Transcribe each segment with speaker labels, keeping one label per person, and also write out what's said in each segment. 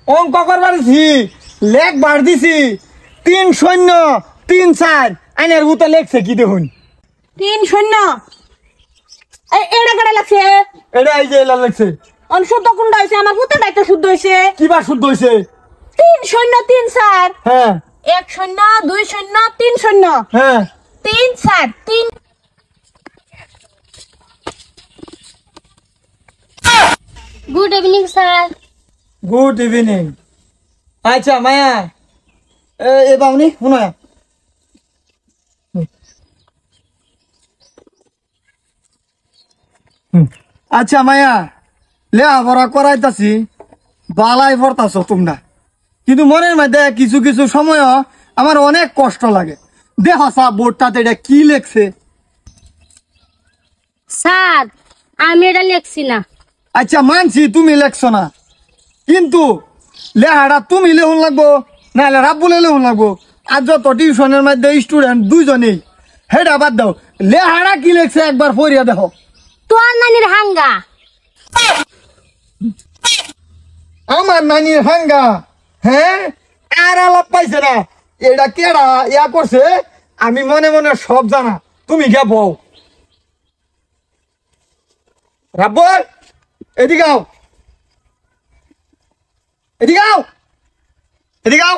Speaker 1: অঙ্ক করবারছি লেখ বার দিছি 3-0-3-4 আইনের ভূতে লেখছে কি দেখুন
Speaker 2: 3-0 এটা কেডা লাগছে
Speaker 1: এটা এই যে লেখছে
Speaker 2: শুদ্ধ কোনটা হয়েছে আমার ভূতের দায়িত্ব শুদ্ধ হয়েছে
Speaker 1: কিবা শুদ্ধ হয়েছে
Speaker 2: 3-0-3-4
Speaker 1: হ্যাঁ
Speaker 2: 1-0-2-0-3-0
Speaker 1: হ্যাঁ
Speaker 2: 3-4 3
Speaker 3: good evening sir.
Speaker 1: Good evening. আচ্ছা মায়া এ বাউনি শুনো আচ্ছা মায়া লেখাপড়া করাইতাছি বালাই পড়তাছ তোমরা, কিন্তু মনের মধ্যে কিছু কিছু সময় আমার অনেক কষ্ট লাগে। দেখো সা বোর্ডটাতে এটা কি লেখছে।
Speaker 3: স্যার আমি এটা লিখছি না।
Speaker 1: আচ্ছা মানছি তুমি লেখছো না, কিন্তু লেখাটা তুমি লেখুন লাগবো নাহলে রাব্বুলে লেখুন লাগবো। আর যত টিউশনের মধ্যে স্টুডেন্ট দুইজনেই হেটা বাদ দাও, লেখাটা কি লেখছে একবার পড়িয়া দেখো।
Speaker 3: তোর নানির হাঙ্গা।
Speaker 1: আমার নানির হাঙ্গা? হ্যাঁ, আর আলাপ পাইছে না। এটা কেডা ইয়া করছে আমি মনে মনে সব জানা। তুমি কে বউ রাব্বুল এদিকে আও, এদিকে আও, এদিকে আও।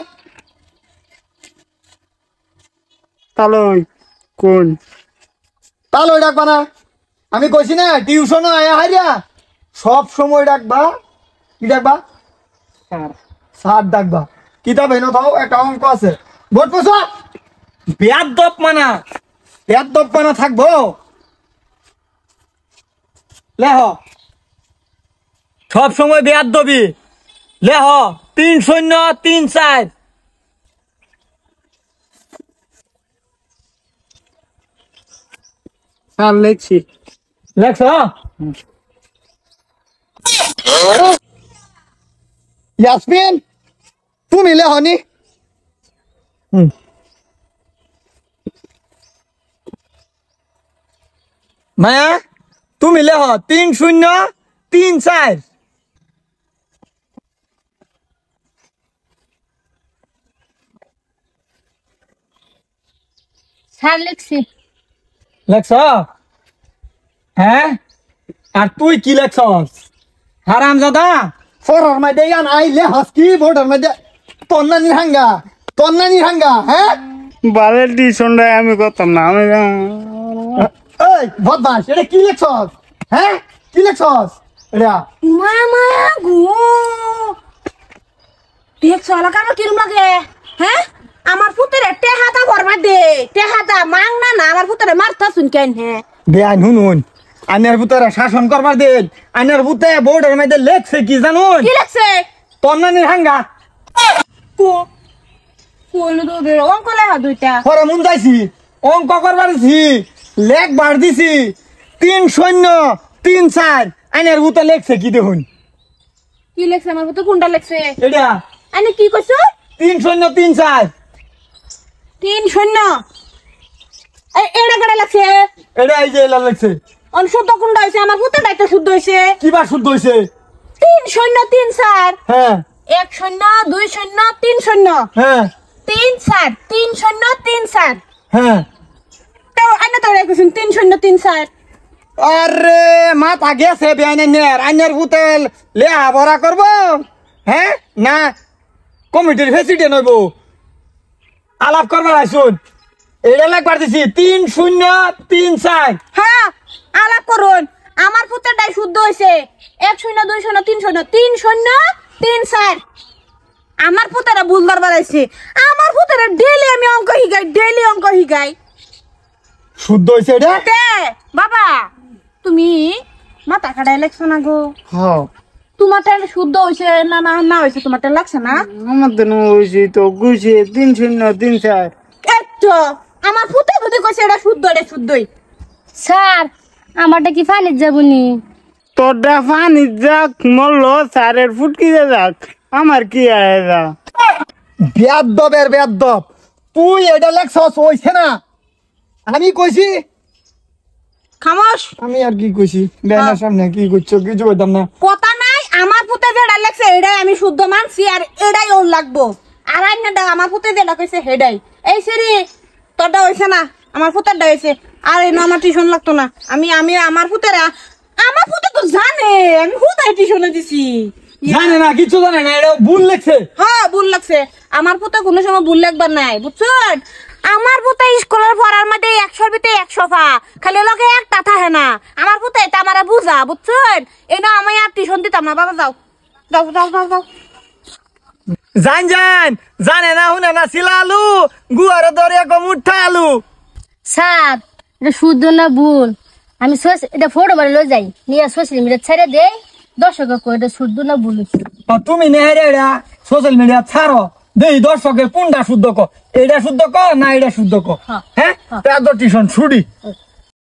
Speaker 1: তালই কোন তালই ডাকবা না? আমি কইছি না টিউশন আয়া হারিয়া সব সময় ডাকবা। কি ডাকবা? স্যার ডাকবা। কিতাব এনে দাও, একটা অঙ্ক আছে। বোর্ড পোছো বেয়াদব মানা, বেয়াদব মানা থাকবো। লেহ সব সময় বেয়াদবি। লেহ 3-0-3-4।
Speaker 4: স্যার লেখছি।
Speaker 1: লেখছ? ইয়াসমিন তুমি লেহনি? মায়া তুমি লেহ 3-0-3-4।
Speaker 3: স্যার লিখছি।
Speaker 1: লেখছ? হ্যাঁ, আর তুই কি লেখছস? হারামজাদা ফরার মধ্যে ইয়ান আইলে হাসকি বোর্ডের মধ্যে তন্নানি হাঙ্গা, তন্নানি হাঙ্গা। হ্যাঁ
Speaker 4: বালের টিউশনটা আমি করতাম না। আমি
Speaker 1: এই বদমাস, এটা কি লেখছস? হ্যাঁ কি লেখছস? এটা
Speaker 2: মামা গো দেখ চলা কারো কিরম লাগে। হ্যাঁ আমার পুতের টেহাতা করবার দে, টেহাতা মাং না না আমার পুতের মারতা শুন কেন। হ্যাঁ
Speaker 1: বেআইন হুনুন, আইনের ভূতেরা শাসন করবার দেন। আইনের ভূতে বোর্ডের মধ্যে লেখছে কি জানুন?
Speaker 2: কি লাগছে?
Speaker 1: তন্নানির হাঙ্গা।
Speaker 2: কোন দে অঙ্ক লেখা দুইটা।
Speaker 1: পরে মন যাইছি অঙ্ক করবারছি লেখ বার দিছি 3-0-3-4 আইনের ভূতে লেখছে কি দেখুন।
Speaker 2: কি লেখছে আমার পুতে? কোনটা লেখছে?
Speaker 1: এটা
Speaker 2: আনে কি কইছ?
Speaker 1: 3-0-3-4।
Speaker 2: 3-0 এটা কেডা লাগছে?
Speaker 1: এটা এই যে লেখছে।
Speaker 2: শুদ্ধ কোনটা হয়েছে আমার পুতের দায়িত্ব শুদ্ধ হয়েছে।
Speaker 1: কিবা শুদ্ধ হয়েছে?
Speaker 2: 3-0-3-4
Speaker 1: হ্যাঁ
Speaker 2: 1-0-2-0-3-0
Speaker 1: হ্যাঁ
Speaker 2: 3-4 3-0-3-4
Speaker 1: হ্যাঁ।
Speaker 2: তো আইনা তো রেখেছেন 3-0-3-4।
Speaker 1: আরে মাথা গেছে বেআইনের। আইনের ভূতে লেহা ভরা করবো হ্যাঁ না কমিটির প্রেসিডেন্ট হইব? আলাপ করবার আইসুন। এটা লেখবার দিছি 3-0-3-4।
Speaker 2: হ্যাঁ আলাপ করুন। আমার পুতের দায় শুদ্ধ হয়েছে 1-0-2-0-3-0 3-0-3-4। আমার পুতেরা বুঝবার বাড়াইছে। আমার পুতেরা ডেইলি আমি অঙ্ক শিখাই, ডেইলি অঙ্ক শিখাই।
Speaker 1: শুদ্ধ হয়েছে এটা?
Speaker 2: দে বাবা তুমি মাথা কাটাই লাগছো না গো।
Speaker 1: হ্যাঁ
Speaker 2: তোমার টাইম শুদ্ধ হয়েছে না না না হয়েছে তোমার টাইম লাগছে না?
Speaker 4: আমার তো হয়েছে তো গুছে 3-0-3-4।
Speaker 2: একটু আমার পুতে পুতে কইছে এটা শুদ্ধ, এটা শুদ্ধই।
Speaker 3: স্যার আমারটা কি ফানিত যাবনি?
Speaker 4: তোরটা পানি যাক মরল, স্যারের ফুটকি যাক, আমার কি আয়দা?
Speaker 1: বেয়াদবের বেয়াদব। তুই এটা লেখছস হইছে না? আমি কইছি
Speaker 2: খামোশ।
Speaker 1: আমি আর কি কইছি বেআইনের সামনে কি করছো কিছু কইতাম না।
Speaker 2: কথা নাই আমার পুতে যেটা লেখছে এটাই আমি শুদ্ধ মানছি আর এটাই ওর লাগবো আর আইনাটা আমার পুতে যেটা কইছে হেডাই এই সেরি তোরটা হইছে না আমার পুতেরটা হইছে আর এই আমার টিউশন লাগতো না আমি আমার পুতেরা আমার পুতে তো জানে আমি কোথায় টিউশনে দিছি
Speaker 1: জানে না কিছু জানে না এটা ভুল লেখছে
Speaker 2: হ্যাঁ ভুল লাগছে আমার পুতে কোনো সময় ভুল লাগবার নাই বুঝছেন আমার পুতে স্কুলের পড়ার মধ্যে 100 ভিতরে 100 পা খালি লগে একটা থাকে না আমার পুতে এটা আমারে বুঝা বুঝছেন এই না আমি আর টিউশন দিতাম না বাবা যাও যাও যাও যাও যাও
Speaker 1: জানে না হুনে না ছিলা আলু গুয়ারে ধরে কম উঠা আলু
Speaker 3: স্যার এটা শুদ্ধ না ভুল আমি এটা ফটো বারে লয়ে যাই নিয়ে সোশ্যাল মিডিয়া ছেড়ে দেই দর্শক এটা শুদ্ধ না ভুল হইছে।
Speaker 1: তুমি নেহেরে এটা সোশ্যাল মিডিয়া ছাড়ো দেই দর্শকের কোনটা শুদ্ধ ক এটা শুদ্ধ ক না এটা শুদ্ধ ক হ্যাঁ তার টিউশন ছুটি